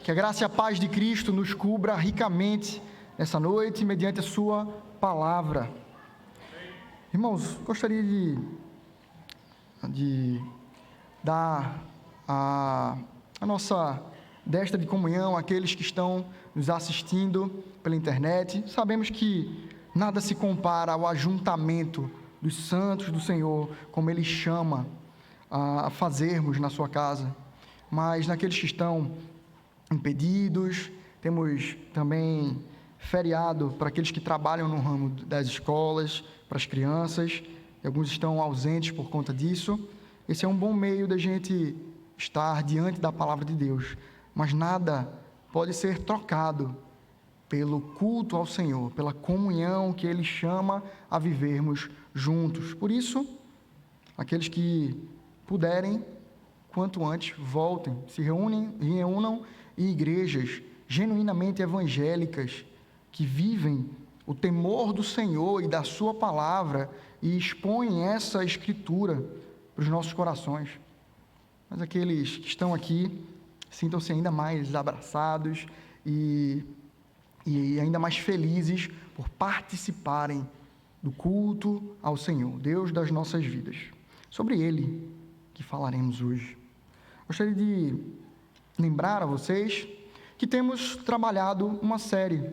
Que a graça e a paz de Cristo nos cubra ricamente nessa noite, mediante a sua palavra. Irmãos, gostaria de dar a nossa destra de comunhão àqueles que estão nos assistindo pela internet. Sabemos que nada se compara ao ajuntamento dos santos do Senhor, como Ele chama a fazermos na sua casa. Mas naqueles que estão impedidos, temos também feriado para aqueles que trabalham no ramo das escolas, para as crianças, e alguns estão ausentes por conta disso. Esse é um bom meio da gente estar diante da palavra de Deus, mas nada pode ser trocado pelo culto ao Senhor, pela comunhão que Ele chama a vivermos juntos. Por isso, aqueles que puderem, quanto antes, voltem, se reúnam em igrejas genuinamente evangélicas, que vivem o temor do Senhor e da sua palavra e expõem essa escritura para os nossos corações. Mas aqueles que estão aqui, sintam-se ainda mais abraçados e ainda mais felizes por participarem do culto ao Senhor, Deus das nossas vidas. Sobre Ele que falaremos hoje. Gostaria de lembrar a vocês que temos trabalhado uma série,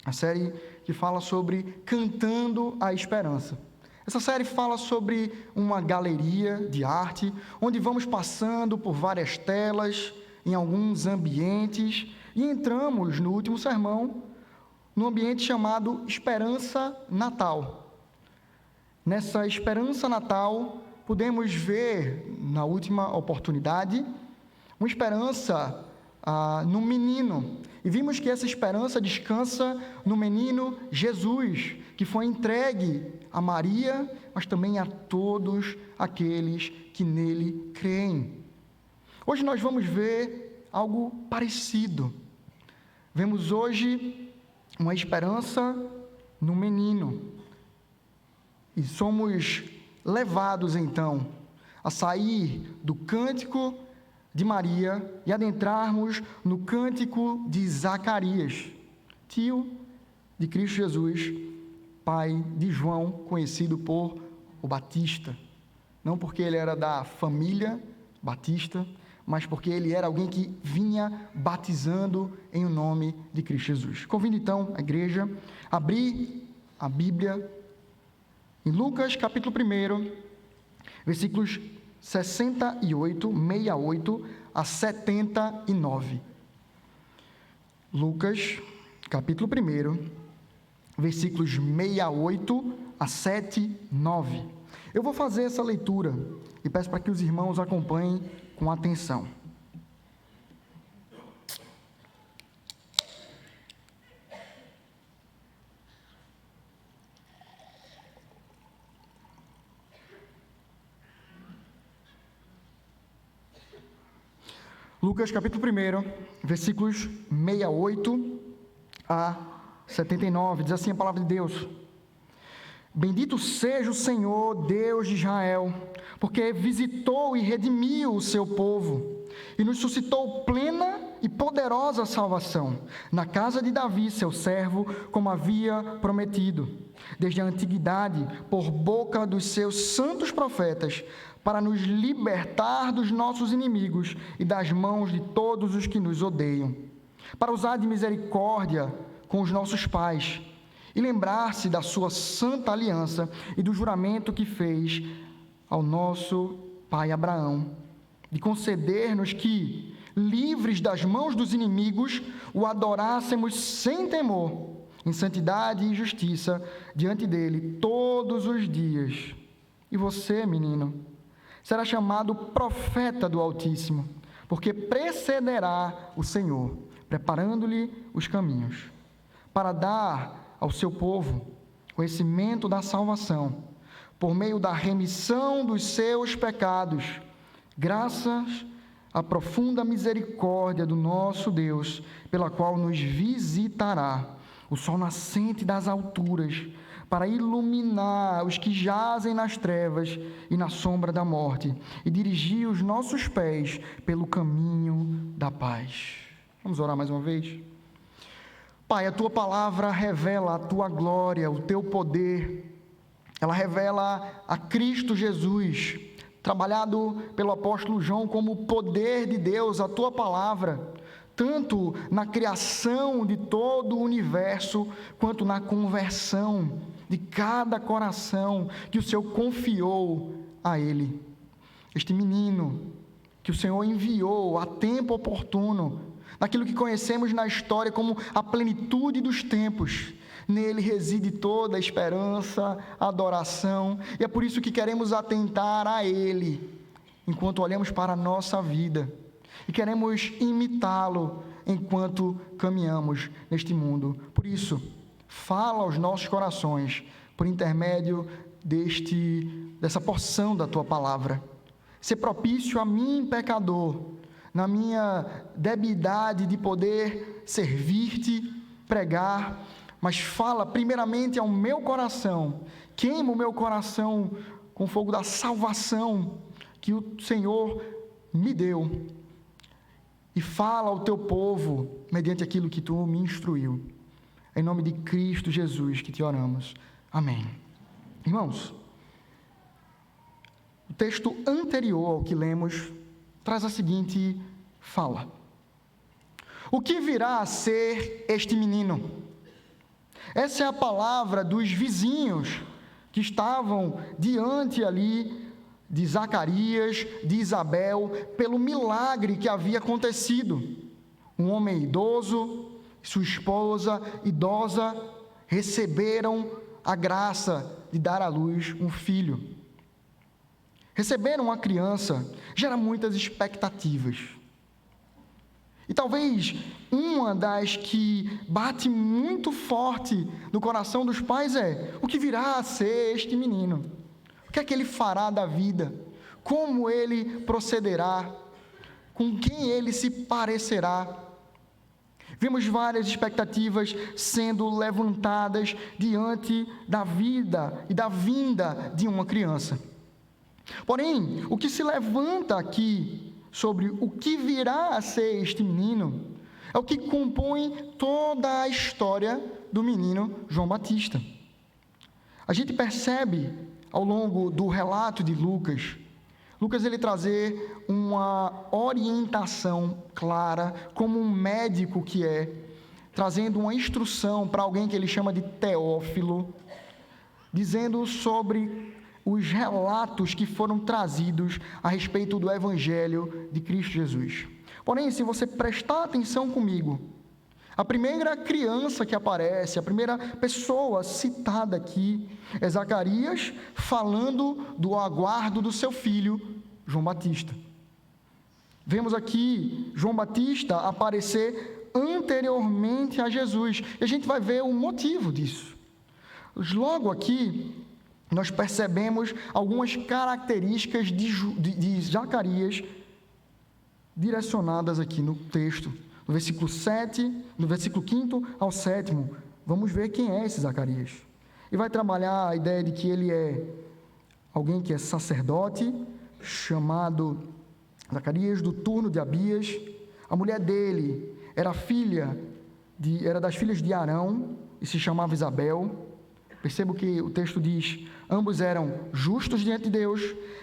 a série que fala sobre Cantando a Esperança. Essa série fala sobre uma galeria de arte, onde vamos passando por várias telas, em alguns ambientes, e entramos no último sermão, num ambiente chamado Esperança Natal. Nessa Esperança Natal, podemos ver, na última oportunidade, uma esperança no menino. E vimos que essa esperança descansa no menino Jesus, que foi entregue a Maria, mas também a todos aqueles que nele creem. Hoje nós vamos ver algo parecido. Vemos hoje uma esperança no menino. E somos levados então a sair do cântico de Maria e adentrarmos no cântico de Zacarias, tio de Cristo Jesus, pai de João, conhecido por o Batista. Não porque ele era da família Batista, mas porque ele era alguém que vinha batizando em o nome de Cristo Jesus. Convido então a igreja a abrir a Bíblia em Lucas capítulo 1, versículos 68 a 79. Lucas capítulo 1, versículos 68 a 79. Eu vou fazer essa leitura e peço para que os irmãos acompanhem com atenção. Lucas capítulo 1, versículos 68 a 79, diz assim a palavra de Deus: Bendito seja o Senhor, Deus de Israel, porque visitou e redimiu o seu povo, e nos suscitou plena e poderosa salvação, na casa de Davi, seu servo, como havia prometido, desde a antiguidade, por boca dos seus santos profetas, para nos libertar dos nossos inimigos e das mãos de todos os que nos odeiam, para usar de misericórdia com os nossos pais, e lembrar-se da sua santa aliança e do juramento que fez ao nosso pai Abraão, de conceder-nos que, livres das mãos dos inimigos, o adorássemos sem temor, em santidade e justiça, diante dele todos os dias. E você, menino, será chamado profeta do Altíssimo, porque precederá o Senhor, preparando-lhe os caminhos, para dar ao seu povo conhecimento da salvação, por meio da remissão dos seus pecados, graças à profunda misericórdia do nosso Deus, pela qual nos visitará o sol nascente das alturas, para iluminar os que jazem nas trevas e na sombra da morte, e dirigir os nossos pés pelo caminho da paz. Vamos orar mais uma vez? Pai, a tua palavra revela a tua glória, o teu poder. Ela revela a Cristo Jesus, trabalhado pelo apóstolo João como o poder de Deus, a tua palavra, tanto na criação de todo o universo, quanto na conversão de cada coração que o Senhor confiou a Ele. Este menino que o Senhor enviou a tempo oportuno, naquilo que conhecemos na história como a plenitude dos tempos. Nele reside toda a esperança, a adoração, e é por isso que queremos atentar a Ele, enquanto olhamos para a nossa vida, e queremos imitá-lo enquanto caminhamos neste mundo. Por isso, fala aos nossos corações, por intermédio dessa porção da Tua Palavra. Ser propício a mim, pecador, na minha debilidade de poder servir-te, pregar, mas fala primeiramente ao meu coração, queima o meu coração com o fogo da salvação que o Senhor me deu, e fala ao teu povo mediante aquilo que tu me instruiu. Em nome de Cristo Jesus que te oramos. Amém. Irmãos, o texto anterior ao que lemos traz a seguinte fala: o que virá a ser este menino? Essa é a palavra dos vizinhos que estavam diante ali de Zacarias, de Isabel, pelo milagre que havia acontecido. Um homem idoso, sua esposa idosa, receberam a graça de dar à luz um filho. Receberam uma criança, gera muitas expectativas. E talvez uma das que bate muito forte no coração dos pais é: o que virá a ser este menino? O que é que ele fará da vida? Como ele procederá? Com quem ele se parecerá? Vemos várias expectativas sendo levantadas diante da vida e da vinda de uma criança. Porém, o que se levanta aqui sobre o que virá a ser este menino é o que compõe toda a história do menino João Batista. A gente percebe ao longo do relato de Lucas ele trazer uma orientação clara, como um médico que é, trazendo uma instrução para alguém que ele chama de Teófilo, dizendo sobre os relatos que foram trazidos a respeito do Evangelho de Cristo Jesus. Porém, se você prestar atenção comigo, a primeira criança que aparece, a primeira pessoa citada aqui é Zacarias falando do aguardo do seu filho, João Batista. Vemos aqui João Batista aparecer anteriormente a Jesus, e a gente vai ver o motivo disso. Logo aqui, nós percebemos algumas características de Zacarias direcionadas aqui no texto. No versículo 7, no versículo 5 ao 7, vamos ver quem é esse Zacarias. E vai trabalhar a ideia de que ele é alguém que é sacerdote, chamado Zacarias, do turno de Abias. A mulher dele era das filhas de Arão e se chamava Isabel. Perceba que o texto diz: ambos eram justos diante de Deus,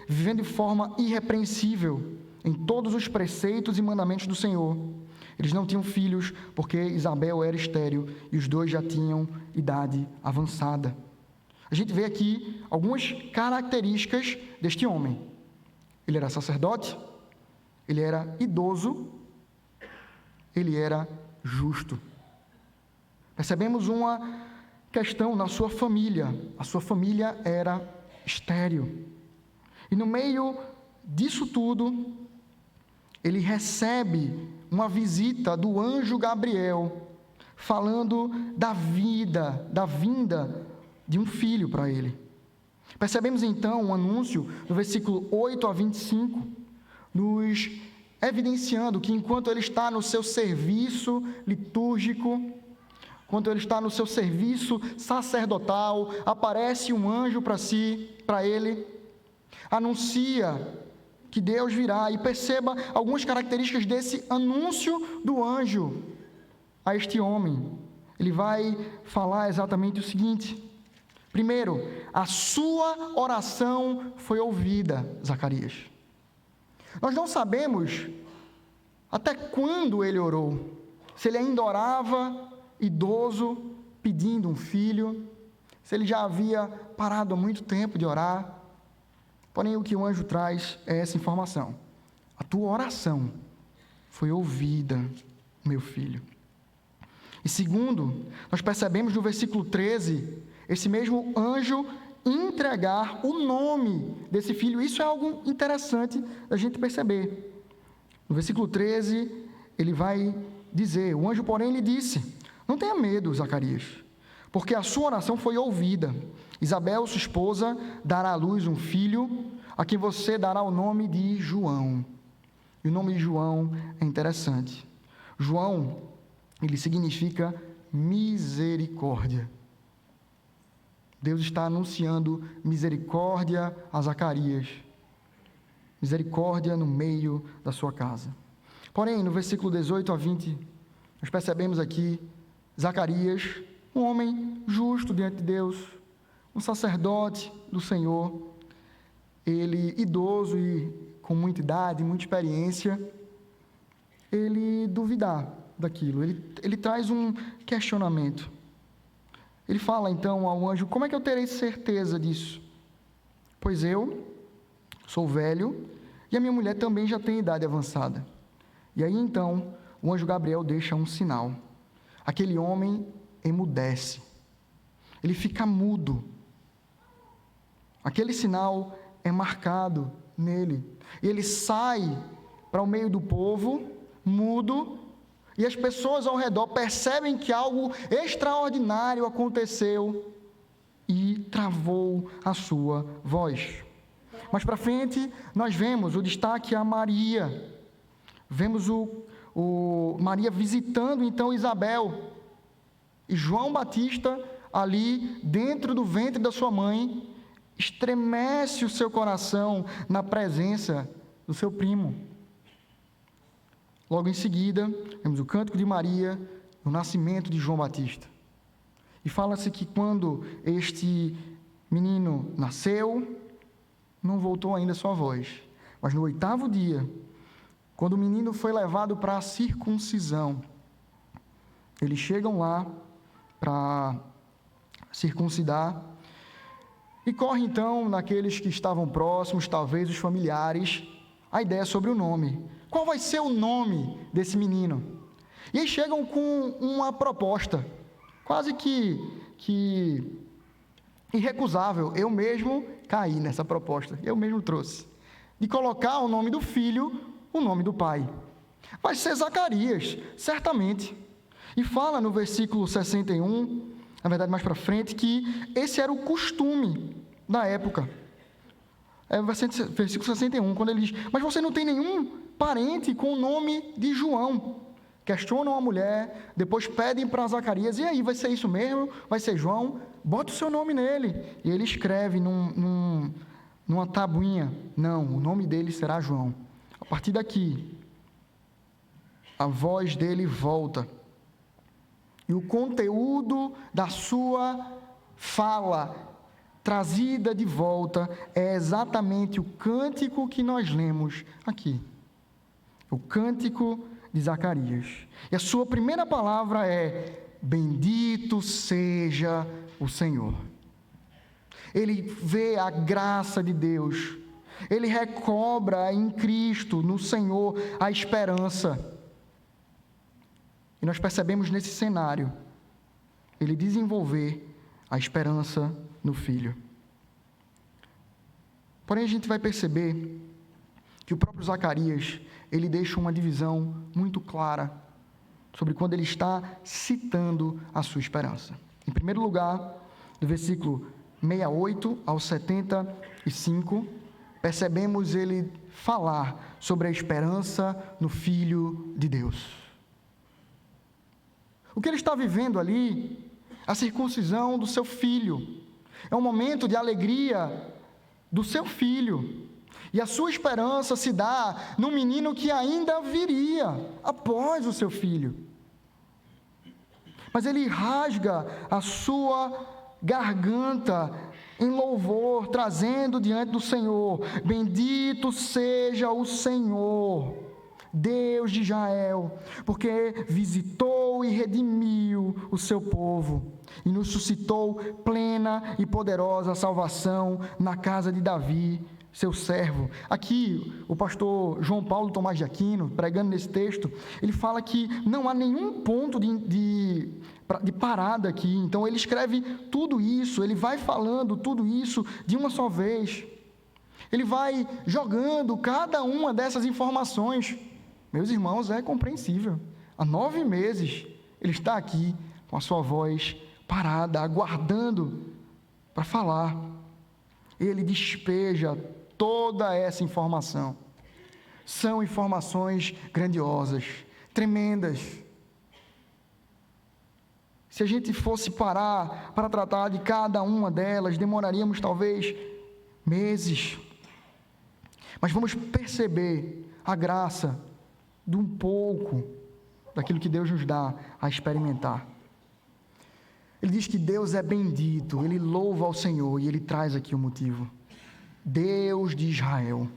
vivendo de forma irrepreensível em todos os preceitos e mandamentos do Senhor. Eles não tinham filhos, porque Isabel era estéril e os dois já tinham idade avançada. A gente vê aqui algumas características deste homem. Ele era sacerdote, ele era idoso, ele era justo. Percebemos uma questão na sua família. A sua família era estéril. E no meio disso tudo, ele recebe uma visita do anjo Gabriel, falando da vinda de um filho para ele. Percebemos então um anúncio no versículo 8 a 25, nos evidenciando que enquanto ele está no seu serviço litúrgico, enquanto ele está no seu serviço sacerdotal, aparece um anjo para ele, anuncia que Deus virá, e perceba algumas características desse anúncio do anjo a este homem. Ele vai falar exatamente o seguinte: primeiro, a sua oração foi ouvida, Zacarias. Nós não sabemos até quando ele orou, se ele ainda orava idoso, pedindo um filho, se ele já havia parado há muito tempo de orar. Porém, o que o anjo traz é essa informação: a tua oração foi ouvida, meu filho. E segundo, nós percebemos no versículo 13, esse mesmo anjo entregar o nome desse filho. Isso é algo interessante da gente perceber. No versículo 13, ele vai dizer: o anjo, porém, lhe disse: não tenha medo, Zacarias, porque a sua oração foi ouvida. Isabel, sua esposa, dará à luz um filho, a quem você dará o nome de João. E o nome de João é interessante. João, ele significa misericórdia. Deus está anunciando misericórdia a Zacarias. Misericórdia no meio da sua casa. Porém, no versículo 18 a 20, nós percebemos aqui Zacarias, um homem justo diante de Deus, um sacerdote do Senhor, ele idoso e com muita idade, muita experiência, ele duvidar daquilo, ele traz um questionamento. Ele fala então ao anjo: como é que eu terei certeza disso? Pois eu sou velho e a minha mulher também já tem idade avançada. E aí então o anjo Gabriel deixa um sinal. Aquele homem emudece, ele fica mudo. Aquele sinal é marcado nele. E ele sai para o meio do povo, mudo, e as pessoas ao redor percebem que algo extraordinário aconteceu e travou a sua voz. Mais para frente, nós vemos o destaque a Maria. Vemos Maria visitando então Isabel. E João Batista, ali dentro do ventre da sua mãe, estremece o seu coração na presença do seu primo. Logo em seguida, vemos o cântico de Maria, o nascimento de João Batista. E fala-se que quando este menino nasceu, não voltou ainda a sua voz. Mas no 8º dia, quando o menino foi levado para a circuncisão, eles chegam lá para circuncidar, e corre então naqueles que estavam próximos, talvez os familiares, a ideia sobre o nome. Qual vai ser o nome desse menino? E aí chegam com uma proposta, quase que irrecusável. Eu mesmo caí nessa proposta, eu mesmo trouxe, de colocar o nome do filho, o nome do pai. Vai ser Zacarias, certamente. E fala no versículo 61, na verdade mais para frente, que esse era o costume da época. É o versículo 61, quando ele diz: mas você não tem nenhum parente com o nome de João. Questionam a mulher, depois pedem para Zacarias: e aí, vai ser isso mesmo? Vai ser João? Bota o seu nome nele. E ele escreve numa tabuinha: não, o nome dele será João. A partir daqui, a voz dele volta. E o conteúdo da sua fala trazida de volta é exatamente o cântico que nós lemos aqui. O cântico de Zacarias. E a sua primeira palavra é: bendito seja o Senhor. Ele vê a graça de Deus. Ele recobra em Cristo, no Senhor, a esperança. E nós percebemos nesse cenário ele desenvolver a esperança no Filho. Porém, a gente vai perceber que o próprio Zacarias, ele deixa uma divisão muito clara sobre quando ele está citando a sua esperança. Em primeiro lugar, do versículo 68 ao 75, percebemos ele falar sobre a esperança no Filho de Deus. O que ele está vivendo ali, a circuncisão do seu filho, é um momento de alegria do seu filho. E a sua esperança se dá no menino que ainda viria após o seu filho. Mas ele rasga a sua garganta em louvor, trazendo diante do Senhor: bendito seja o Senhor, Deus de Israel, porque visitou e redimiu o seu povo e nos suscitou plena e poderosa salvação na casa de Davi, seu servo. Aqui, o pastor João Paulo Tomás de Aquino, pregando nesse texto, ele fala que não há nenhum ponto de parada aqui. Então, ele escreve tudo isso, ele vai falando tudo isso de uma só vez. Ele vai jogando cada uma dessas informações. Meus irmãos, é compreensível. Há 9 meses, ele está aqui com a sua voz parada, aguardando para falar. Ele despeja toda essa informação. São informações grandiosas, tremendas. Se a gente fosse parar para tratar de cada uma delas, demoraríamos talvez meses. Mas vamos perceber a graça de um pouco daquilo que Deus nos dá a experimentar. Ele diz que Deus é bendito, ele louva ao Senhor, e ele traz aqui o motivo. Deus de Israel.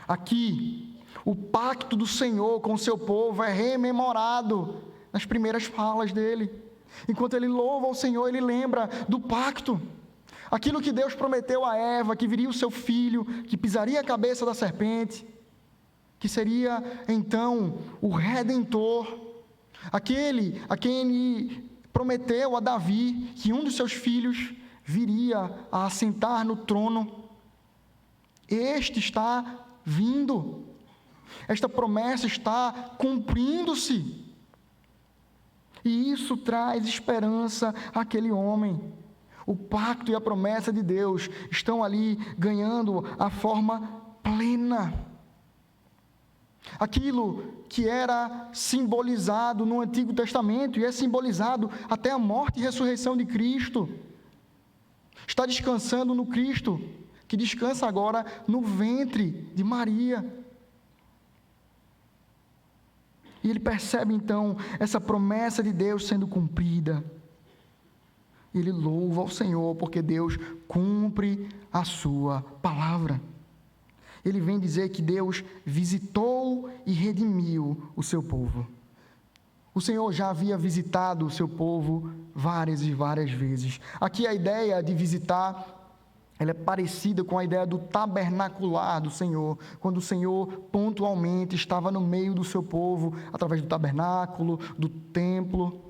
Aqui, o pacto do Senhor com o seu povo é rememorado nas primeiras falas dele. Enquanto ele louva ao Senhor, ele lembra do pacto. Aquilo que Deus prometeu a Eva, que viria o seu filho, que pisaria a cabeça da serpente, que seria então o Redentor, aquele a quem ele prometeu a Davi que um dos seus filhos viria a assentar no trono. Este está vindo. Esta promessa está cumprindo-se. E isso traz esperança àquele homem. O pacto e a promessa de Deus estão ali ganhando a forma plena. Aquilo que era simbolizado no Antigo Testamento e é simbolizado até a morte e ressurreição de Cristo, está descansando no Cristo, que descansa agora no ventre de Maria. E ele percebe então essa promessa de Deus sendo cumprida. Ele louva ao Senhor porque Deus cumpre a sua palavra. Ele vem dizer que Deus visitou e redimiu o seu povo. O Senhor já havia visitado o seu povo várias e várias vezes. Aqui a ideia de visitar, ela é parecida com a ideia do tabernacular do Senhor, quando o Senhor pontualmente estava no meio do seu povo, através do tabernáculo, do templo,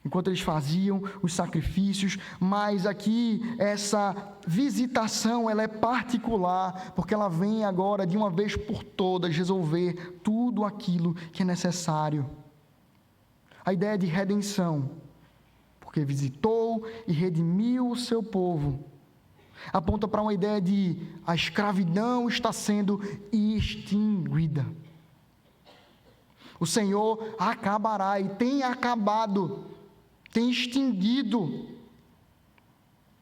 enquanto eles faziam os sacrifícios. Mas aqui essa visitação, ela é particular, porque ela vem agora de uma vez por todas resolver tudo aquilo que é necessário. A ideia de redenção, porque visitou e redimiu o seu povo, aponta para uma ideia de a escravidão está sendo extinguida. O Senhor acabará e tem acabado, tem extinguido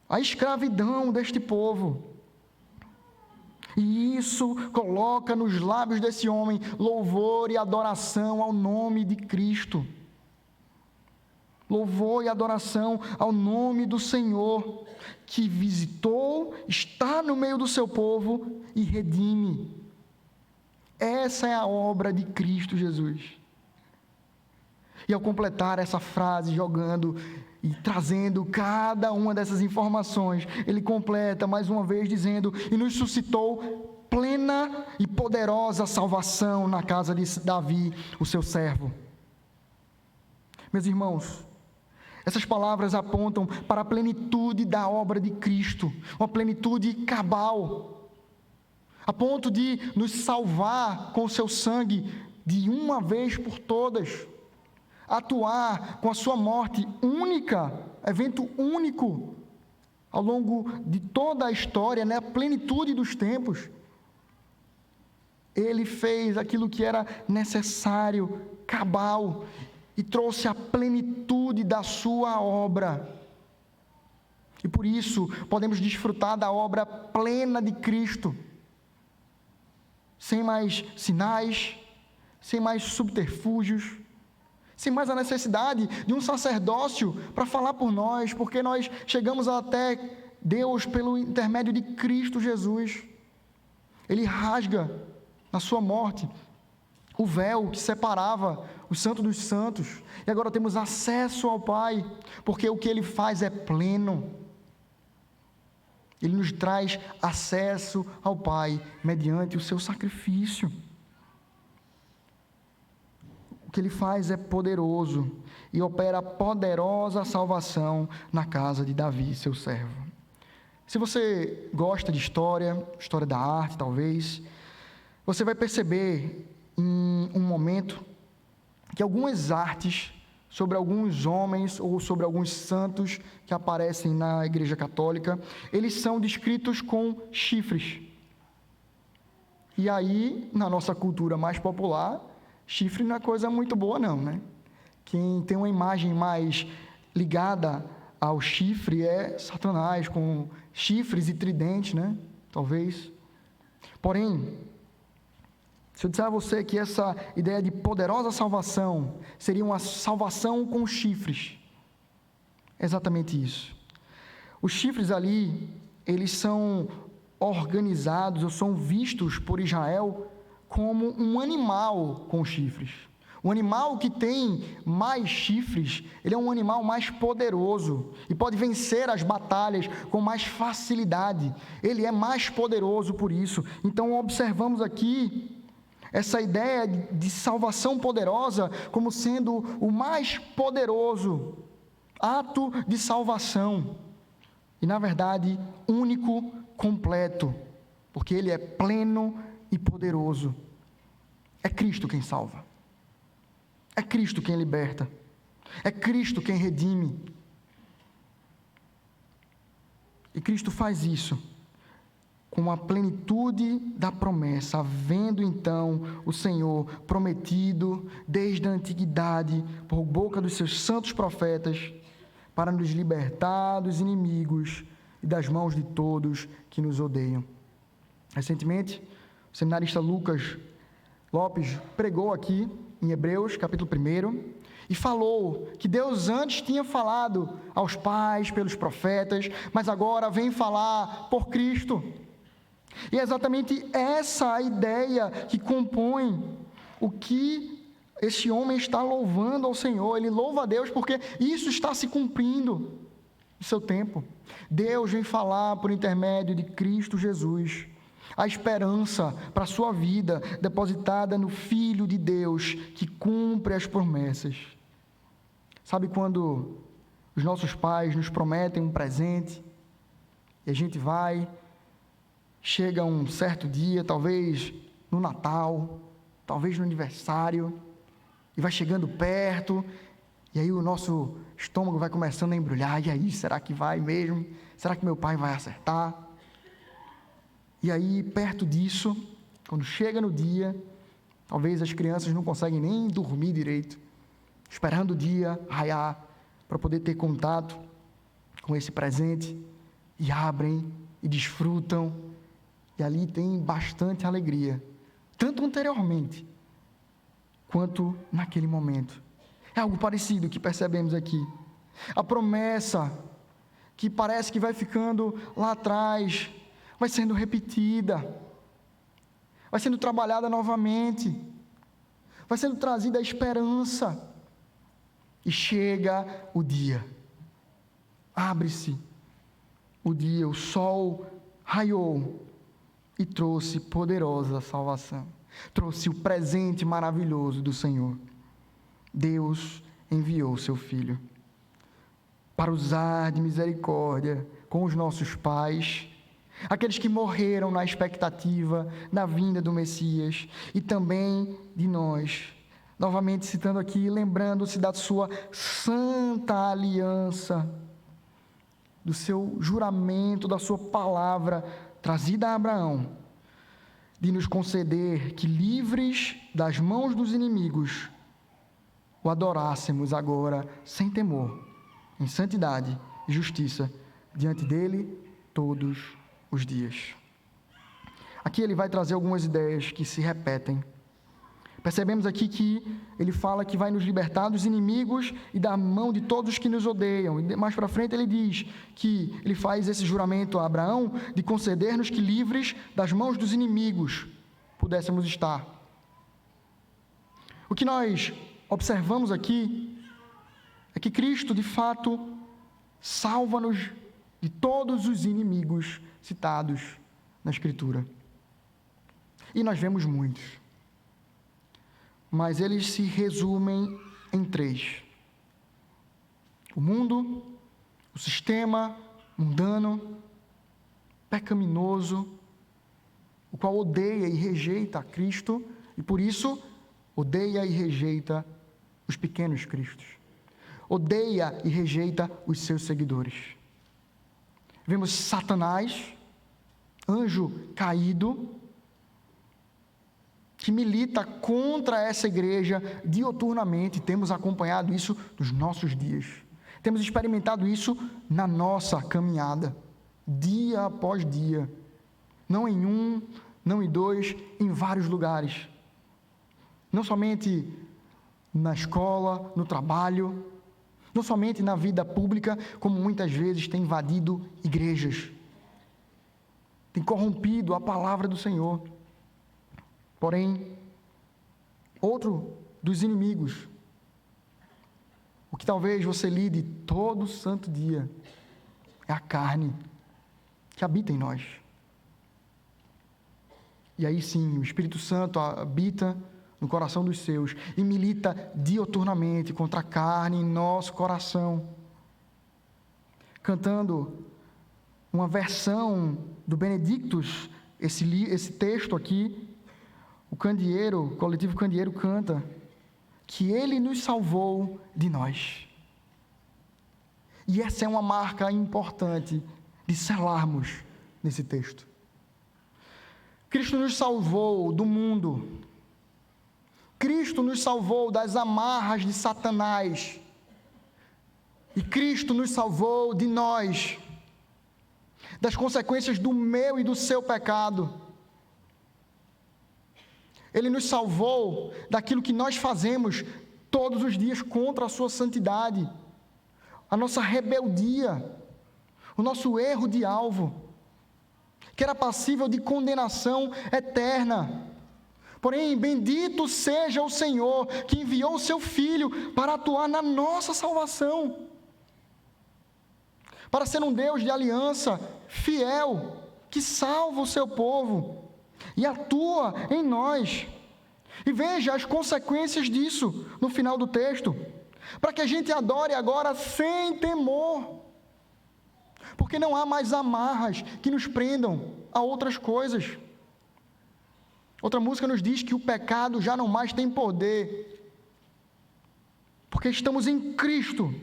a escravidão deste povo. E isso coloca nos lábios desse homem louvor e adoração ao nome de Cristo. Louvor e adoração ao nome do Senhor, que visitou, está no meio do seu povo e redime. Essa é a obra de Cristo Jesus. E ao completar essa frase, jogando e trazendo cada uma dessas informações, ele completa mais uma vez dizendo: e nos suscitou plena e poderosa salvação na casa de Davi, o seu servo. Meus irmãos, essas palavras apontam para a plenitude da obra de Cristo, uma plenitude cabal, a ponto de nos salvar com o seu sangue de uma vez por todas, atuar com a sua morte única, evento único, ao longo de toda a história, na plenitude dos tempos. Ele fez aquilo que era necessário, cabal, e trouxe a plenitude da sua obra. E por isso podemos desfrutar da obra plena de Cristo, sem mais sinais, sem mais subterfúgios, sem mais a necessidade de um sacerdócio para falar por nós, porque nós chegamos até Deus pelo intermédio de Cristo Jesus. Ele rasga na sua morte o véu que separava o Santo dos Santos, e agora temos acesso ao Pai, porque o que Ele faz é pleno. Ele nos traz acesso ao Pai mediante o seu sacrifício. O que Ele faz é poderoso e opera poderosa salvação na casa de Davi, seu servo. Se você gosta de história da arte, talvez, você vai perceber em um momento que algumas artes sobre alguns homens ou sobre alguns santos que aparecem na Igreja Católica, eles são descritos com chifres. E aí, na nossa cultura mais popular, chifre não é coisa muito boa não, né? Quem tem uma imagem mais ligada ao chifre é Satanás, com chifres e tridentes, né? Talvez. Porém, se eu disser a você que essa ideia de poderosa salvação seria uma salvação com chifres, é exatamente isso. Os chifres ali, eles são organizados, ou são vistos por Israel como um animal com chifres. O animal que tem mais chifres, ele é um animal mais poderoso e pode vencer as batalhas com mais facilidade. Ele é mais poderoso por isso. Então, observamos aqui essa ideia de salvação poderosa como sendo o mais poderoso ato de salvação. E, na verdade, único, completo, porque Ele é pleno e poderoso. É Cristo quem salva. É Cristo quem liberta. É Cristo quem redime. E Cristo faz isso com a plenitude da promessa, havendo então o Senhor prometido desde a antiguidade, por boca dos seus santos profetas, para nos libertar dos inimigos e das mãos de todos que nos odeiam. Recentemente, o seminarista Lucas Lopes pregou aqui em Hebreus, capítulo 1, e falou que Deus antes tinha falado aos pais pelos profetas, mas agora vem falar por Cristo. E é exatamente essa a ideia que compõe o que esse homem está louvando ao Senhor. Ele louva a Deus porque isso está se cumprindo no seu tempo. Deus vem falar por intermédio de Cristo Jesus a esperança para a sua vida depositada no Filho de Deus que cumpre as promessas. Sabe quando os nossos pais nos prometem um presente e a gente vai, chega um certo dia, talvez no Natal, talvez no aniversário, e vai chegando perto, e aí o nosso estômago vai começando a embrulhar, e aí, será que vai mesmo? Será que meu pai vai acertar? E aí, perto disso, quando chega no dia, talvez as crianças não conseguem nem dormir direito, esperando o dia raiar, para poder ter contato com esse presente, e abrem, e desfrutam, e ali tem bastante alegria, tanto anteriormente, quanto naquele momento. É algo parecido que percebemos aqui. A promessa, que parece que vai ficando lá atrás, vai sendo repetida, vai sendo trabalhada novamente, vai sendo trazida a esperança, e chega o dia, abre-se o dia, o sol raiou, e trouxe poderosa salvação, trouxe o presente maravilhoso do Senhor. Deus enviou seu Filho para usar de misericórdia com os nossos pais, aqueles que morreram na expectativa da vinda do Messias, e também de nós, novamente citando aqui, lembrando-se da sua santa aliança, do seu juramento, da sua palavra trazida a Abraão, de nos conceder que, livres das mãos dos inimigos, o adorássemos agora sem temor, em santidade e justiça, diante dele todos os dias. Aqui ele vai trazer algumas ideias que se repetem. Percebemos aqui que ele fala que vai nos libertar dos inimigos e da mão de todos os que nos odeiam. E mais para frente ele diz que ele faz esse juramento a Abraão de conceder-nos que livres das mãos dos inimigos pudéssemos estar. O que nós observamos aqui é que Cristo, de fato, salva-nos de todos os inimigos citados na Escritura. E nós vemos muitos. Mas eles se resumem em 3. O mundo, o sistema mundano, pecaminoso, o qual odeia e rejeita Cristo, e por isso odeia e rejeita os pequenos cristos. Odeia e rejeita os seus seguidores. Vemos Satanás, anjo caído, que milita contra essa igreja diuturnamente. Temos acompanhado isso nos nossos dias. Temos experimentado isso na nossa caminhada, dia após dia. Não em um, não em 2, em vários lugares. Não somente na escola, no trabalho, não somente na vida pública, como muitas vezes tem invadido igrejas. Tem corrompido a palavra do Senhor. Porém, outro dos inimigos, o que talvez você lide todo santo dia, é a carne que habita em nós. E aí sim, o Espírito Santo habita no coração dos seus e milita diuturnamente contra a carne em nosso coração. Cantando uma versão do Benedictus, esse texto aqui, o coletivo Candeeiro canta que Ele nos salvou de nós. E essa é uma marca importante de selarmos nesse texto. Cristo nos salvou do mundo. Cristo nos salvou das amarras de Satanás. E Cristo nos salvou de nós, das consequências do meu e do seu pecado. Ele nos salvou daquilo que nós fazemos todos os dias contra a sua santidade, a nossa rebeldia, o nosso erro de alvo, que era passível de condenação eterna. Porém, bendito seja o Senhor, que enviou o seu Filho para atuar na nossa salvação, para ser um Deus de aliança fiel, que salva o seu povo e atua em nós. E veja as consequências disso no final do texto, para que a gente adore agora sem temor, porque não há mais amarras que nos prendam a outras coisas. Outra música nos diz que o pecado já não mais tem poder, porque estamos em Cristo.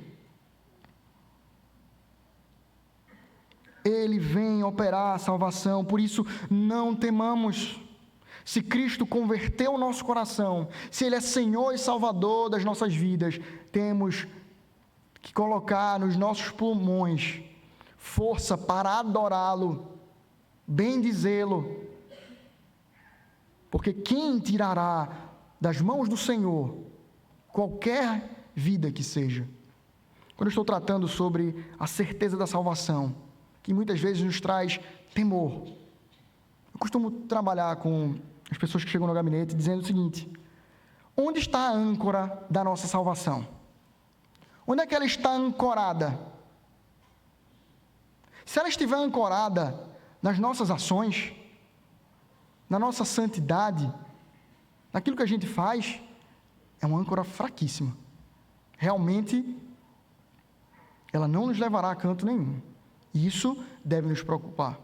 Ele vem operar a salvação, por isso não temamos. Se Cristo converteu o nosso coração, se Ele é Senhor e Salvador das nossas vidas, temos que colocar nos nossos pulmões força para adorá-lo, bendizê-lo, porque quem tirará das mãos do Senhor qualquer vida que seja? Quando eu estou tratando sobre a certeza da salvação, que muitas vezes nos traz temor, eu costumo trabalhar com as pessoas que chegam no gabinete dizendo o seguinte: onde está a âncora da nossa salvação? Onde é que ela está ancorada? Se ela estiver ancorada nas nossas ações, na nossa santidade, naquilo que a gente faz, é uma âncora fraquíssima. Realmente, ela não nos levará a canto nenhum. E isso deve nos preocupar.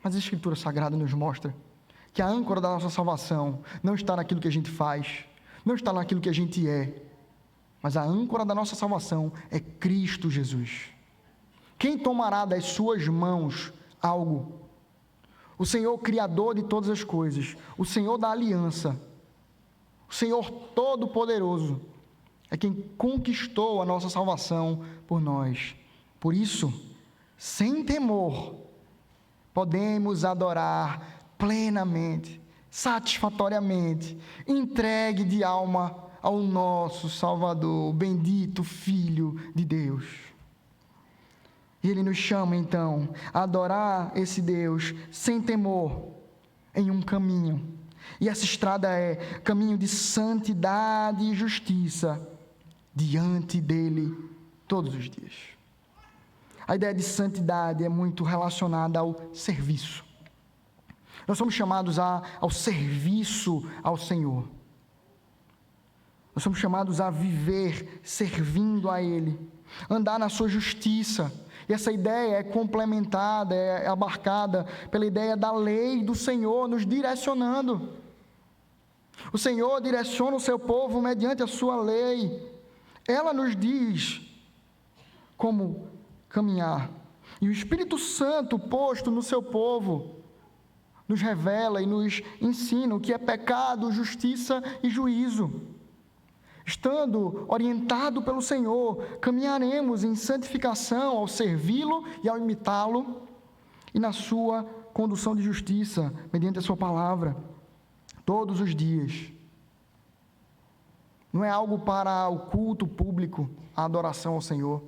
Mas a Escritura Sagrada nos mostra que a âncora da nossa salvação não está naquilo que a gente faz, não está naquilo que a gente é, mas a âncora da nossa salvação é Cristo Jesus. Quem tomará das suas mãos algo? O Senhor Criador de todas as coisas, o Senhor da aliança, o Senhor Todo-Poderoso, é quem conquistou a nossa salvação por nós. Por isso, sem temor, podemos adorar plenamente, satisfatoriamente, entregue de alma ao nosso Salvador, o bendito Filho de Deus. E Ele nos chama, então, a adorar esse Deus sem temor, em um caminho. E essa estrada é caminho de santidade e justiça diante dEle todos os dias. A ideia de santidade é muito relacionada ao serviço. Nós somos chamados ao serviço ao Senhor. Nós somos chamados a viver servindo a Ele, andar na sua justiça. E essa ideia é complementada, é abarcada pela ideia da lei do Senhor nos direcionando. O Senhor direciona o seu povo mediante a sua lei. Ela nos diz como caminhar. E o Espírito Santo posto no seu povo nos revela e nos ensina o que é pecado, justiça e juízo. Estando orientado pelo Senhor, caminharemos em santificação ao servi-lo e ao imitá-lo, e na sua condução de justiça, mediante a sua palavra, todos os dias. Não é algo para o culto público, a adoração ao Senhor.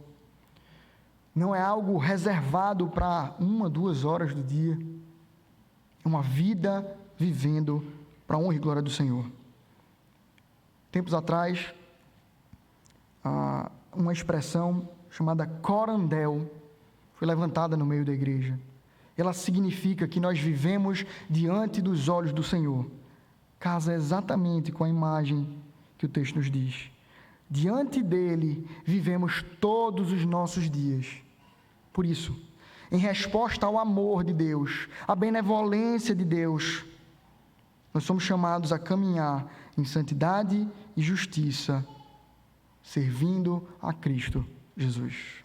Não é algo reservado para 1, 2 horas do dia. É uma vida vivendo para a honra e glória do Senhor. Tempos atrás, uma expressão chamada corandel foi levantada no meio da igreja. Ela significa que nós vivemos diante dos olhos do Senhor. Casa exatamente com a imagem que o texto nos diz. Diante dele vivemos todos os nossos dias. Por isso, em resposta ao amor de Deus, à benevolência de Deus, nós somos chamados a caminhar em santidade e justiça, servindo a Cristo Jesus.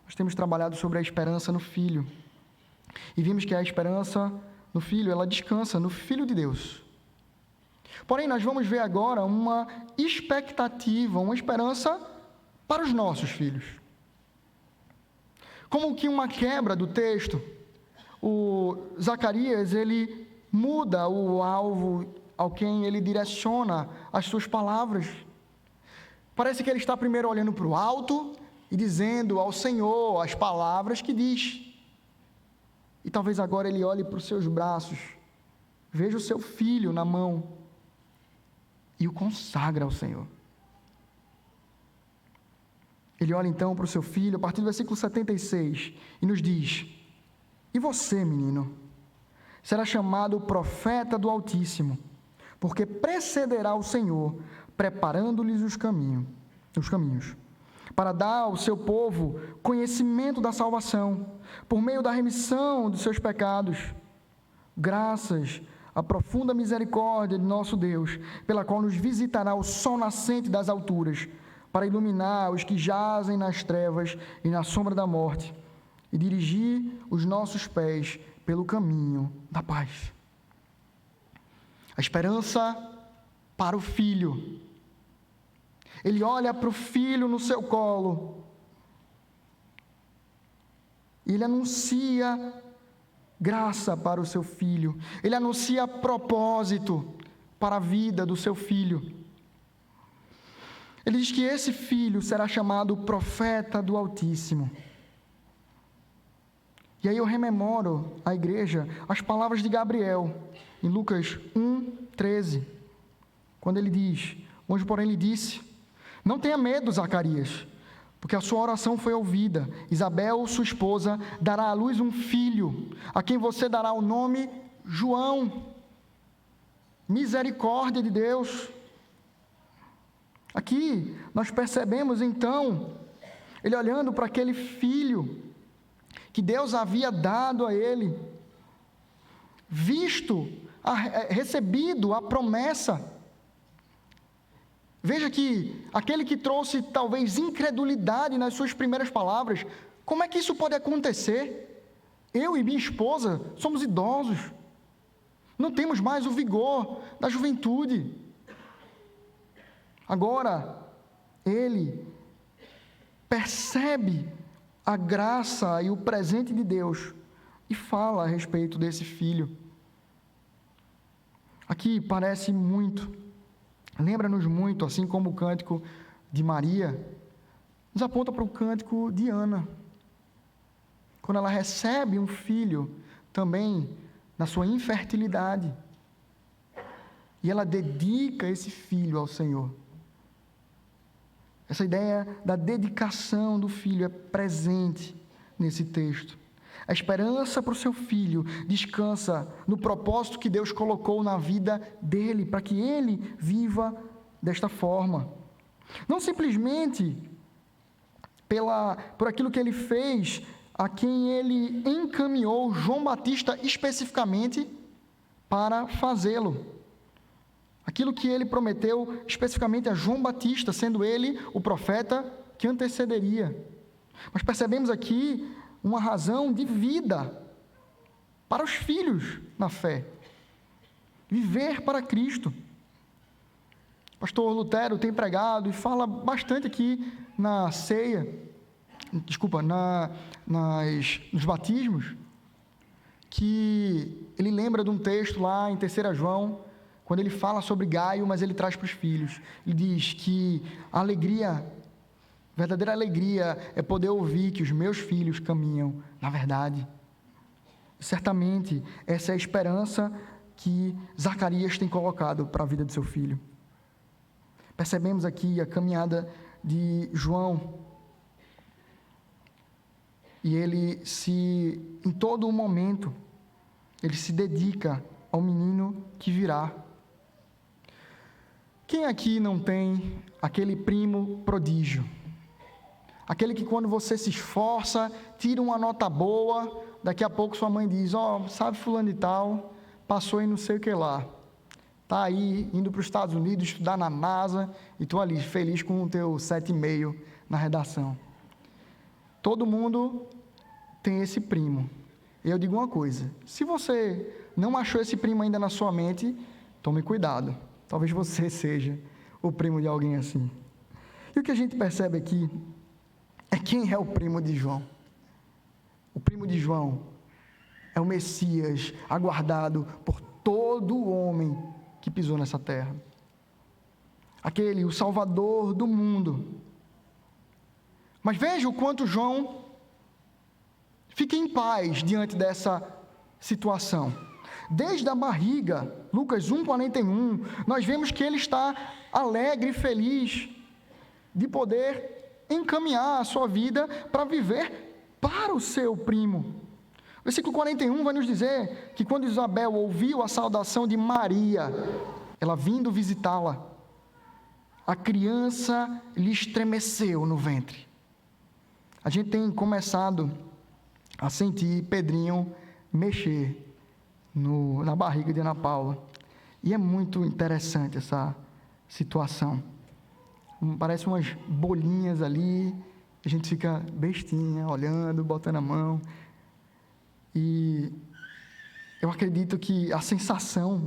Nós temos trabalhado sobre a esperança no Filho, e vimos que a esperança no Filho, ela descansa no Filho de Deus. Porém, nós vamos ver agora uma expectativa, uma esperança para os nossos filhos. Como que uma quebra do texto, o Zacarias, ele muda o alvo ao quem ele direciona as suas palavras. Parece que ele está primeiro olhando para o alto e dizendo ao Senhor as palavras que diz. E talvez agora ele olhe para os seus braços, veja o seu filho na mão e o consagra ao Senhor. Ele olha então para o seu filho, a partir do versículo 76, e nos diz: e você, menino, será chamado profeta do Altíssimo, porque precederá o Senhor, preparando-lhes os caminhos, para dar ao seu povo conhecimento da salvação, por meio da remissão dos seus pecados, graças à profunda misericórdia de nosso Deus, pela qual nos visitará o sol nascente das alturas, para iluminar os que jazem nas trevas e na sombra da morte, e dirigir os nossos pés pelo caminho da paz. A esperança para o filho. Ele olha para o filho no seu colo. Ele anuncia graça para o seu filho. Ele anuncia propósito para a vida do seu filho. Ele diz que esse filho será chamado profeta do Altíssimo. E aí eu rememoro à igreja as palavras de Gabriel, em Lucas 1:13, quando ele diz: o anjo, porém, lhe disse: não tenha medo, Zacarias, porque a sua oração foi ouvida. Isabel, sua esposa, dará à luz um filho, a quem você dará o nome João. Misericórdia de Deus. Aqui nós percebemos então, ele olhando para aquele filho que Deus havia dado a ele, recebido a promessa. Veja que aquele que trouxe talvez incredulidade nas suas primeiras palavras, como é que isso pode acontecer? Eu e minha esposa somos idosos, não temos mais o vigor da juventude. Agora, ele percebe a graça e o presente de Deus e fala a respeito desse filho. Aqui parece muito, lembra-nos muito, assim como o cântico de Maria, nos aponta para o cântico de Ana, quando ela recebe um filho também na sua infertilidade, e ela dedica esse filho ao Senhor. Essa ideia da dedicação do filho é presente nesse texto. A esperança para o seu filho descansa no propósito que Deus colocou na vida dele, para que ele viva desta forma. Não simplesmente por aquilo que ele fez, a quem ele encaminhou João Batista especificamente para fazê-lo. Aquilo que ele prometeu especificamente a João Batista, sendo ele o profeta que antecederia. Mas percebemos aqui uma razão de vida para os filhos na fé. Viver para Cristo. Pastor Lutero tem pregado e fala bastante aqui na ceia, nos batismos, que ele lembra de um texto lá em 3 João, quando ele fala sobre Gaio, mas ele traz para os filhos. Ele diz que a alegria, verdadeira alegria, é poder ouvir que os meus filhos caminham na verdade. Certamente, essa é a esperança que Zacarias tem colocado para a vida de seu filho. Percebemos aqui a caminhada de João. E ele em todo momento, ele se dedica ao menino que virá. Quem aqui não tem aquele primo prodígio? Aquele que quando você se esforça, tira uma nota boa, daqui a pouco sua mãe diz, sabe fulano e tal, passou em não sei o que lá. Está aí, indo para os Estados Unidos, estudar na NASA, e tu ali, feliz com o teu 7,5 na redação. Todo mundo tem esse primo. E eu digo uma coisa, se você não achou esse primo ainda na sua mente, tome cuidado. Talvez você seja o primo de alguém assim. E o que a gente percebe aqui é quem é o primo de João. O primo de João é o Messias aguardado por todo homem que pisou nessa terra. O Salvador do mundo. Mas veja o quanto João fica em paz diante dessa situação. Desde a barriga, Lucas 1,41, nós vemos que ele está alegre e feliz de poder encaminhar a sua vida para viver para o seu primo. O versículo 41 vai nos dizer que quando Isabel ouviu a saudação de Maria, ela vindo visitá-la, a criança lhe estremeceu no ventre. A gente tem começado a sentir Pedrinho mexer na barriga de Ana Paula. E é muito interessante essa situação. Parece umas bolinhas ali, a gente fica bestinha, olhando, botando a mão. E eu acredito que a sensação,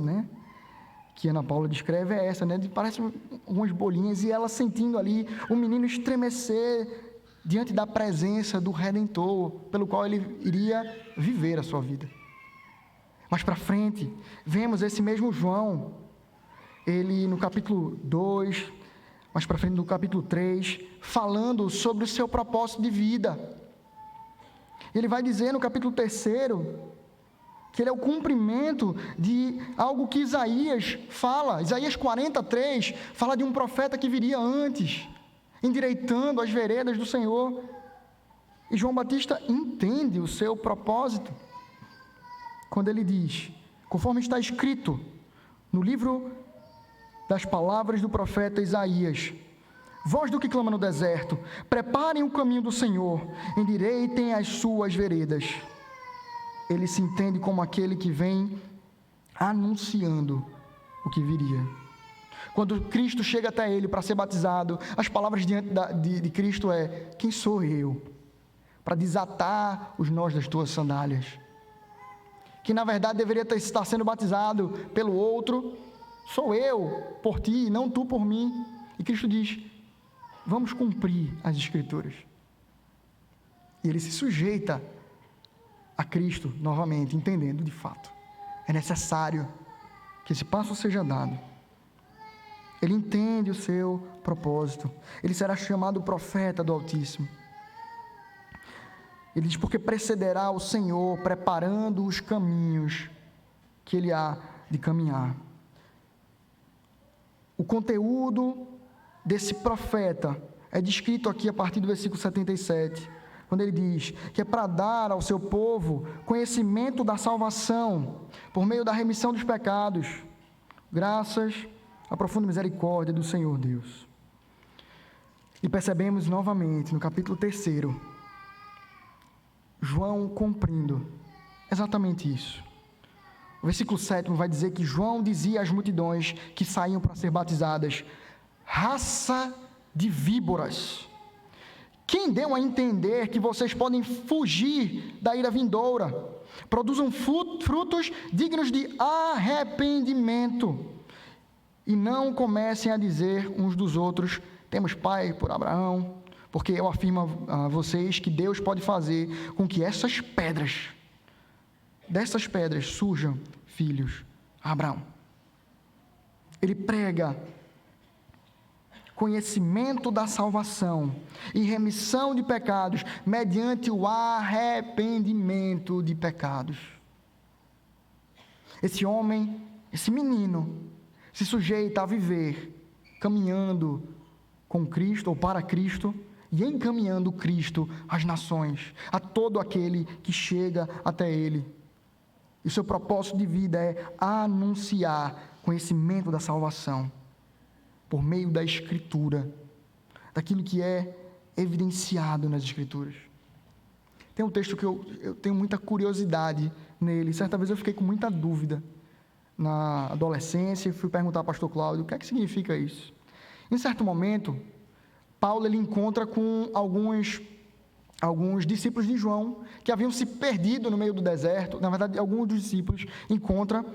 que Ana Paula descreve é essa, parece umas bolinhas, e ela sentindo ali o menino estremecer diante da presença do Redentor, pelo qual ele iria viver a sua vida. Mais para frente, vemos esse mesmo João, ele no capítulo 2, mais para frente no capítulo 3, falando sobre o seu propósito de vida. Ele vai dizer no capítulo 3, que ele é o cumprimento de algo que Isaías fala. Isaías 43 fala de um profeta que viria antes, endireitando as veredas do Senhor. E João Batista entende o seu propósito quando ele diz, conforme está escrito no livro das palavras do profeta Isaías: voz do que clama no deserto, preparem o caminho do Senhor, endireitem as suas veredas. Ele se entende como aquele que vem anunciando o que viria. Quando Cristo chega até ele para ser batizado, as palavras diante de Cristo é: quem sou eu para desatar os nós das tuas sandálias? Que na verdade deveria estar sendo batizado pelo outro, sou eu por ti, não tu por mim. E Cristo diz: vamos cumprir as Escrituras. E ele se sujeita a Cristo novamente, entendendo de fato, é necessário que esse passo seja dado. Ele entende o seu propósito. Ele será chamado profeta do Altíssimo. Ele diz, porque precederá o Senhor, preparando os caminhos que ele há de caminhar. O conteúdo desse profeta é descrito aqui a partir do versículo 77, quando ele diz que é para dar ao seu povo conhecimento da salvação, por meio da remissão dos pecados, graças à profunda misericórdia do Senhor Deus. E percebemos novamente, no capítulo 3, João cumprindo exatamente isso. O versículo 7 vai dizer que João dizia às multidões que saíam para ser batizadas: raça de víboras, quem deu a entender que vocês podem fugir da ira vindoura? Produzam frutos dignos de arrependimento, e não comecem a dizer uns dos outros: temos pai por Abraão, porque eu afirmo a vocês que Deus pode fazer com que dessas pedras surjam filhos a Abraão. Ele prega conhecimento da salvação e remissão de pecados mediante o arrependimento de pecados. Esse homem, esse menino, se sujeita a viver caminhando com Cristo ou para Cristo e encaminhando Cristo às nações, a todo aquele que chega até ele. E seu propósito de vida é anunciar conhecimento da salvação por meio da Escritura, daquilo que é evidenciado nas Escrituras. Tem um texto que eu tenho muita curiosidade nele. Certa vez eu fiquei com muita dúvida na adolescência e fui perguntar ao pastor Cláudio o que é que significa isso. Em certo momento, Paulo ele encontra com alguns discípulos de João que haviam se perdido no meio do deserto. Na verdade, alguns dos discípulos encontram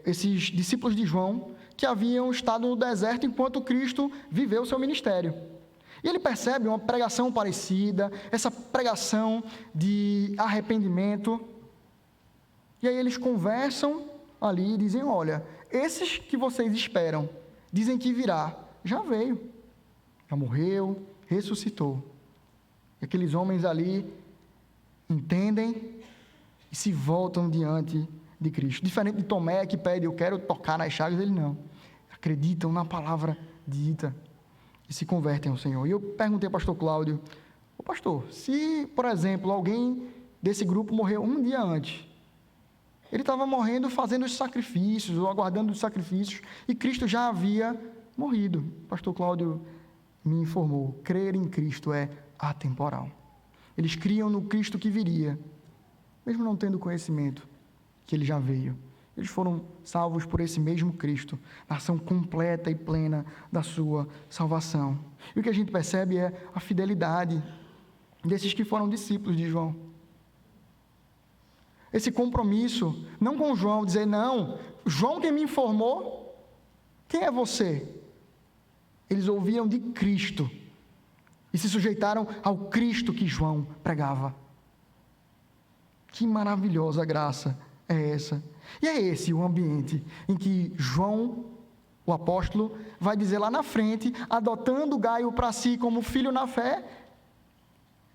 esses discípulos de João que haviam estado no deserto enquanto Cristo viveu o seu ministério. E ele percebe uma pregação parecida, essa pregação de arrependimento. E aí eles conversam ali e dizem: olha, esses que vocês esperam, dizem que virá, já veio, já morreu, ressuscitou. E aqueles homens ali entendem e se voltam diante de Cristo. Diferente de Tomé, que pede: eu quero tocar nas chagas, ele não. Acreditam na palavra dita e se convertem ao Senhor. E eu perguntei ao pastor Cláudio: ô pastor, se, por exemplo, alguém desse grupo morreu um dia antes, ele estava morrendo fazendo os sacrifícios, ou aguardando os sacrifícios, e Cristo já havia morrido. O pastor Cláudio me informou: crer em Cristo é atemporal. Eles criam no Cristo que viria, mesmo não tendo conhecimento que ele já veio. Eles foram salvos por esse mesmo Cristo, na ação completa e plena da sua salvação. E o que a gente percebe é a fidelidade desses que foram discípulos de João. Esse compromisso, não com João, dizer: não, João quem me informou, quem é você? Eles ouviram de Cristo e se sujeitaram ao Cristo que João pregava. Que maravilhosa graça é essa? E é esse o ambiente em que João, o apóstolo, vai dizer lá na frente, adotando Gaio para si como filho na fé: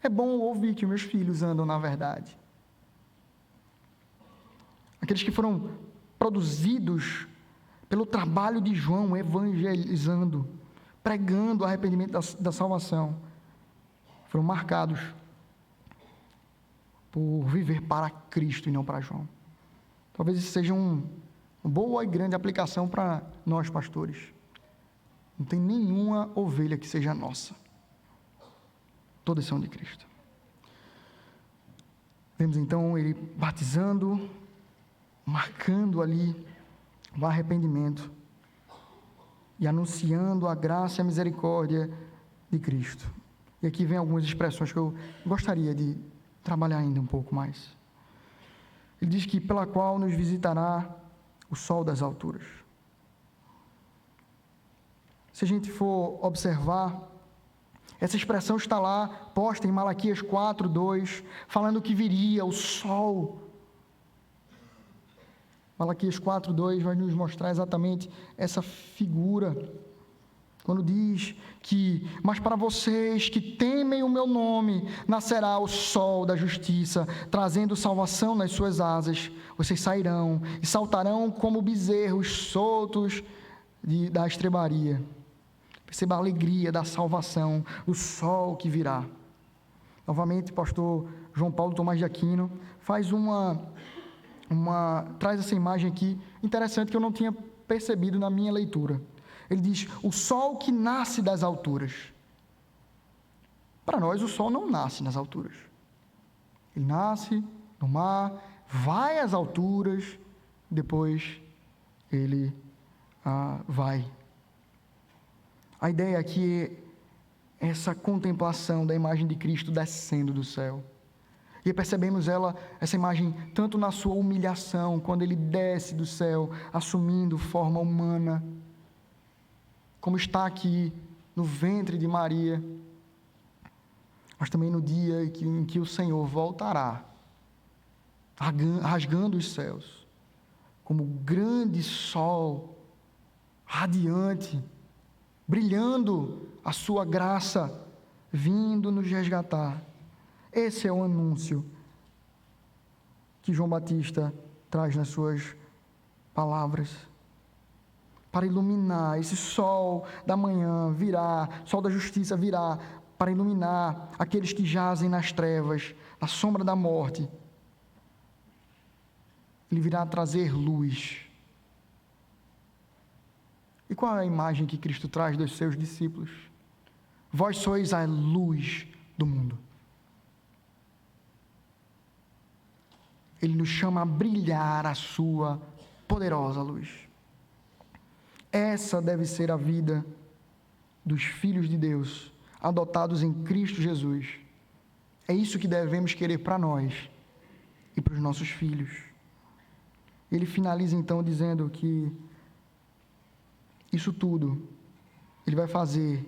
é bom ouvir que meus filhos andam na verdade. Aqueles que foram produzidos pelo trabalho de João, evangelizando, pregando o arrependimento da salvação, foram marcados por viver para Cristo e não para João. Talvez isso seja uma boa e grande aplicação para nós, pastores. Não tem nenhuma ovelha que seja nossa. Todas são de Cristo. Vemos então ele batizando, marcando ali o arrependimento e anunciando a graça e a misericórdia de Cristo. E aqui vem algumas expressões que eu gostaria de trabalhar ainda um pouco mais. Ele diz que pela qual nos visitará o sol das alturas. Se a gente for observar, essa expressão está lá, posta em Malaquias 4:2, falando que viria o sol Malaquias 4:2 vai nos mostrar exatamente essa figura, quando diz que, mas para vocês que temem o meu nome, nascerá o sol da justiça, trazendo salvação nas suas asas. Vocês sairão e saltarão como bezerros soltos da estrebaria. Perceba a alegria da salvação, o sol que virá. Novamente, pastor João Paulo Tomás de Aquino faz traz essa imagem aqui, interessante, que eu não tinha percebido na minha leitura. Ele diz, o sol que nasce das alturas. Para nós, o sol não nasce nas alturas. Ele nasce no mar, vai às alturas, depois ele vai. A ideia aqui é essa contemplação da imagem de Cristo descendo do céu. E percebemos essa imagem tanto na sua humilhação, quando ele desce do céu, assumindo forma humana, como está aqui no ventre de Maria, mas também no dia em que o Senhor voltará, rasgando os céus, como grande sol, radiante, brilhando a sua graça, vindo nos resgatar. Esse é o anúncio que João Batista traz nas suas palavras. Para iluminar, esse sol da manhã virá, sol da justiça virá, para iluminar aqueles que jazem nas trevas, na sombra da morte. Ele virá trazer luz. E qual é a imagem que Cristo traz dos seus discípulos? Vós sois a luz do mundo. Ele nos chama a brilhar a sua poderosa luz. Essa deve ser a vida dos filhos de Deus, adotados em Cristo Jesus. É isso que devemos querer para nós e para os nossos filhos. Ele finaliza então dizendo que isso tudo Ele vai fazer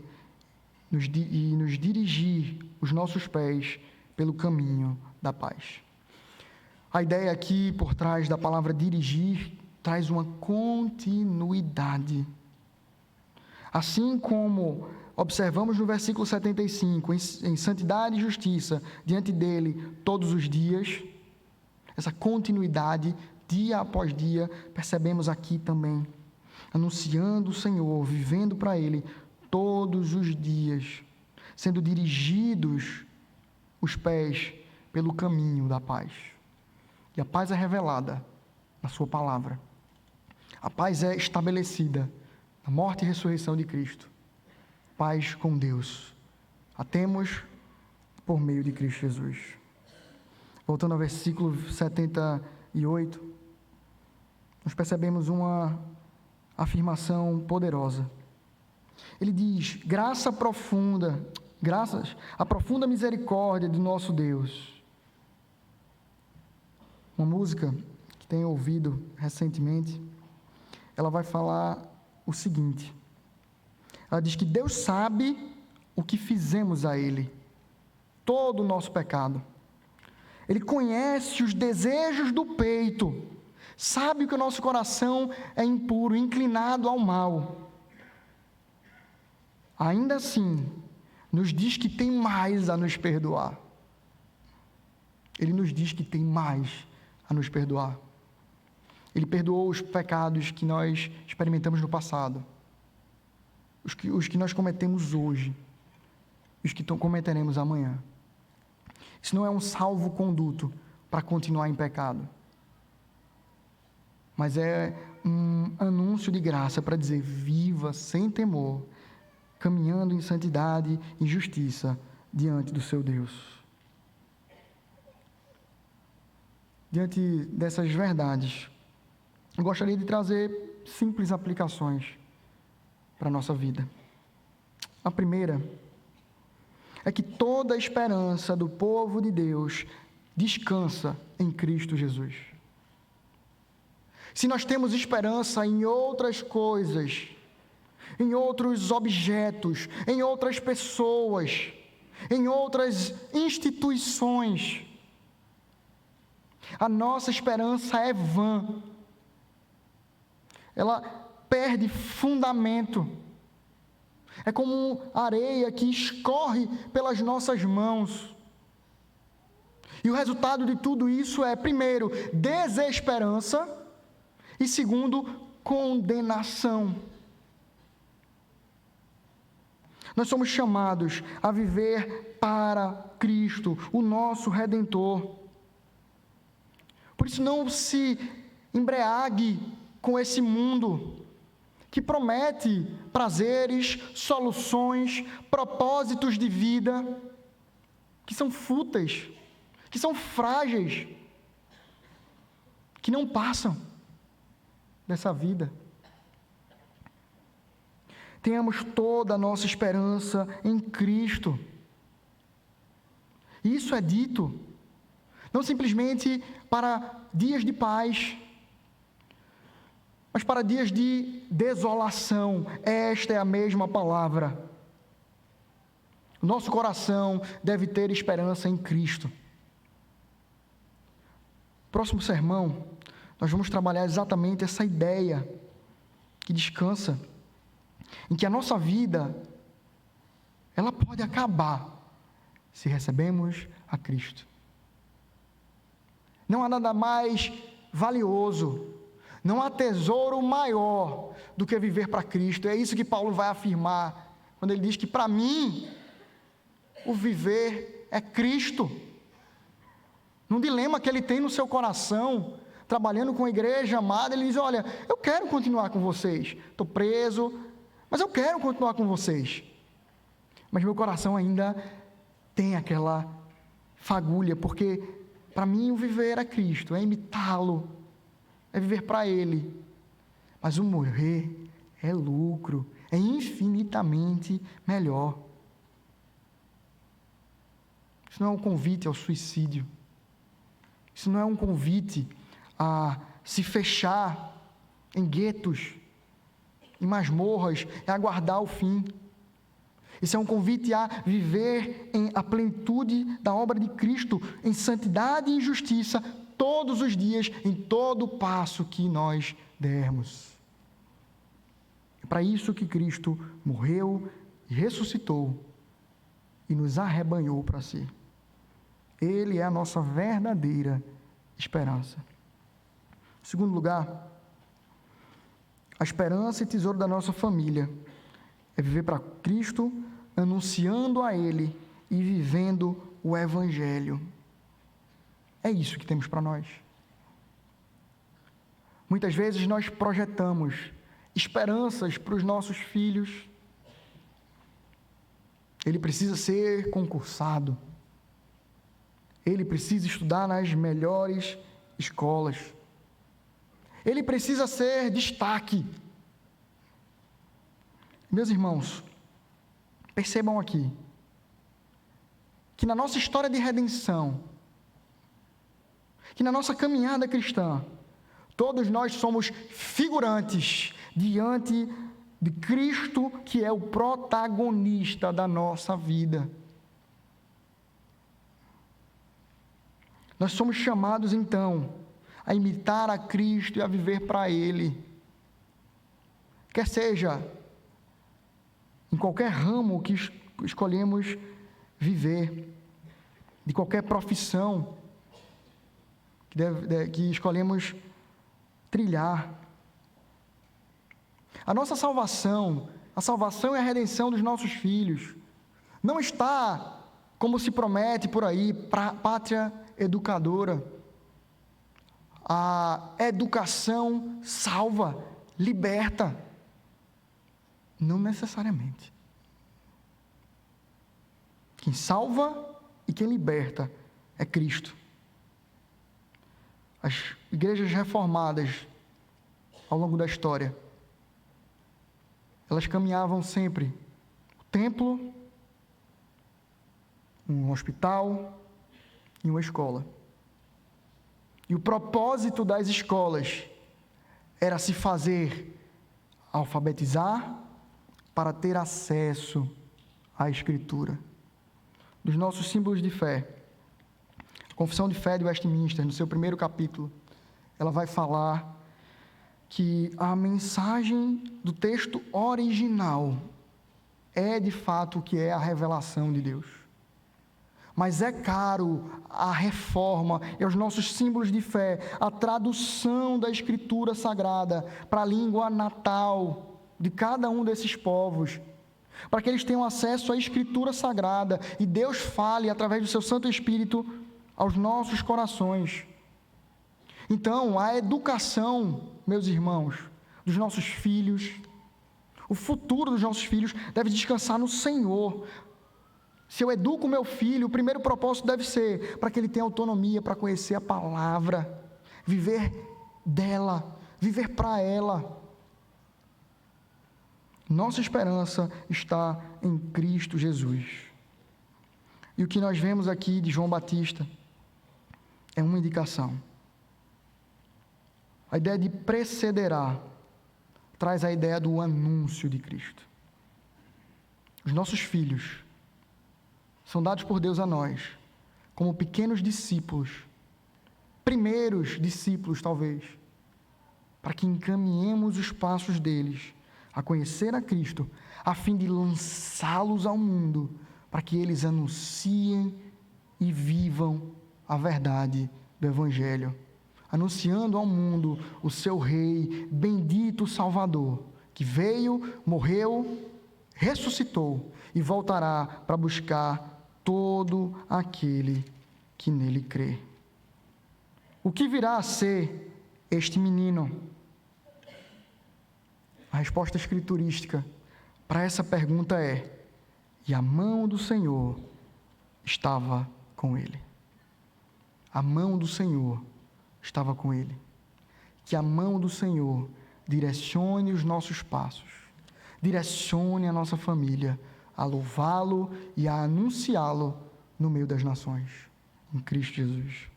e nos dirigir os nossos pés pelo caminho da paz. A ideia aqui por trás da palavra dirigir traz uma continuidade. Assim como observamos no versículo 75, em santidade e justiça diante dele todos os dias, essa continuidade, dia após dia, percebemos aqui também, anunciando o Senhor, vivendo para ele todos os dias, sendo dirigidos os pés pelo caminho da paz. E a paz é revelada na sua palavra. A paz é estabelecida na morte e ressurreição de Cristo. Paz com Deus. A temos por meio de Cristo Jesus. Voltando ao versículo 78, nós percebemos uma afirmação poderosa. Ele diz, graças à profunda misericórdia de nosso Deus. Uma música que tenho ouvido recentemente, ela vai falar o seguinte, ela diz que Deus sabe o que fizemos a Ele, todo o nosso pecado. Ele conhece os desejos do peito, sabe que o nosso coração é impuro, inclinado ao mal. Ainda assim, nos diz que tem mais a nos perdoar. Ele nos diz que tem mais a nos perdoar. Ele perdoou os pecados que nós experimentamos no passado, os que nós cometemos hoje, os que cometeremos amanhã. Isso não é um salvo-conduto para continuar em pecado, mas é um anúncio de graça para dizer, viva sem temor, caminhando em santidade e justiça diante do seu Deus. Diante dessas verdades, eu gostaria de trazer simples aplicações para a nossa vida. A primeira é que toda a esperança do povo de Deus descansa em Cristo Jesus. Se nós temos esperança em outras coisas, em outros objetos, em outras pessoas, em outras instituições, a nossa esperança é vã. ela perde fundamento. É como areia que escorre pelas nossas mãos. E o resultado de tudo isso é, primeiro, desesperança e, segundo, condenação. Nós somos chamados a viver para Cristo, o nosso Redentor. Por isso, não se embriague com esse mundo que promete prazeres, soluções, propósitos de vida que são fúteis, que são frágeis, que não passam dessa vida. Tenhamos toda a nossa esperança em Cristo. Isso é dito não simplesmente para dias de paz, mas para dias de desolação. Esta é a mesma palavra. O nosso coração deve ter esperança em Cristo. Próximo sermão, nós vamos trabalhar exatamente essa ideia que descansa, em que a nossa vida, ela pode acabar se recebemos a Cristo. Não há nada mais valioso, não há tesouro maior do que viver para Cristo. É isso que Paulo vai afirmar, quando ele diz que para mim, o viver é Cristo. Num dilema que ele tem no seu coração, trabalhando com a igreja amada, ele diz, olha, eu quero continuar com vocês, estou preso, mas eu quero continuar com vocês. Mas meu coração ainda tem aquela fagulha, porque para mim o viver é Cristo, é imitá-lo, é viver para Ele. Mas o morrer é lucro, é infinitamente melhor. Isso não é um convite ao suicídio. Isso não é um convite a se fechar em guetos, em masmorras, e aguardar o fim. Isso é um convite a viver a plenitude da obra de Cristo, em santidade e justiça, todos os dias, em todo passo que nós dermos. É para isso que Cristo morreu e ressuscitou e nos arrebanhou para si. Ele é a nossa verdadeira esperança. Em segundo lugar, a esperança e tesouro da nossa família é viver para Cristo, anunciando a Ele e vivendo o Evangelho. É isso que temos para nós. Muitas vezes nós projetamos esperanças para os nossos filhos. Ele precisa ser concursado. Ele precisa estudar nas melhores escolas. Ele precisa ser destaque. Meus irmãos, percebam aqui, que na nossa história de redenção, que na nossa caminhada cristã, todos nós somos figurantes diante de Cristo, que é o protagonista da nossa vida. Nós somos chamados, então, a imitar a Cristo e a viver para Ele. Quer seja em qualquer ramo que escolhemos viver, de qualquer profissão que escolhemos trilhar. A nossa salvação, a salvação e a redenção dos nossos filhos, não está, como se promete por aí, pátria educadora. A educação salva, liberta. Não necessariamente. Quem salva e quem liberta é Cristo. As igrejas reformadas, ao longo da história, elas caminhavam sempre o templo, um hospital e uma escola. E o propósito das escolas era se fazer alfabetizar para ter acesso à Escritura. Dos nossos símbolos de fé, a Confissão de Fé de Westminster, no seu primeiro capítulo, ela vai falar que a mensagem do texto original é de fato o que é a revelação de Deus. Mas é caro a reforma e os nossos símbolos de fé, a tradução da Escritura Sagrada para a língua natal de cada um desses povos, para que eles tenham acesso à Escritura Sagrada e Deus fale através do seu Santo Espírito aos nossos corações. Então, a educação, meus irmãos, dos nossos filhos, o futuro dos nossos filhos deve descansar no Senhor. Se eu educo meu filho, o primeiro propósito deve ser para que ele tenha autonomia para conhecer a palavra, viver dela, viver para ela. Nossa esperança está em Cristo Jesus. E o que nós vemos aqui de João Batista é uma indicação. A ideia de precederá traz a ideia do anúncio de Cristo. Os nossos filhos são dados por Deus a nós como pequenos discípulos, primeiros discípulos talvez, para que encaminhemos os passos deles a conhecer a Cristo, a fim de lançá-los ao mundo, para que eles anunciem e vivam a verdade do Evangelho, anunciando ao mundo o seu Rei, bendito Salvador, que veio, morreu, ressuscitou e voltará para buscar todo aquele que nele crê. O que virá a ser este menino? A resposta escriturística para essa pergunta é: e a mão do Senhor estava com ele. A mão do Senhor estava com ele. Que a mão do Senhor direcione os nossos passos, direcione a nossa família a louvá-lo e a anunciá-lo no meio das nações, em Cristo Jesus.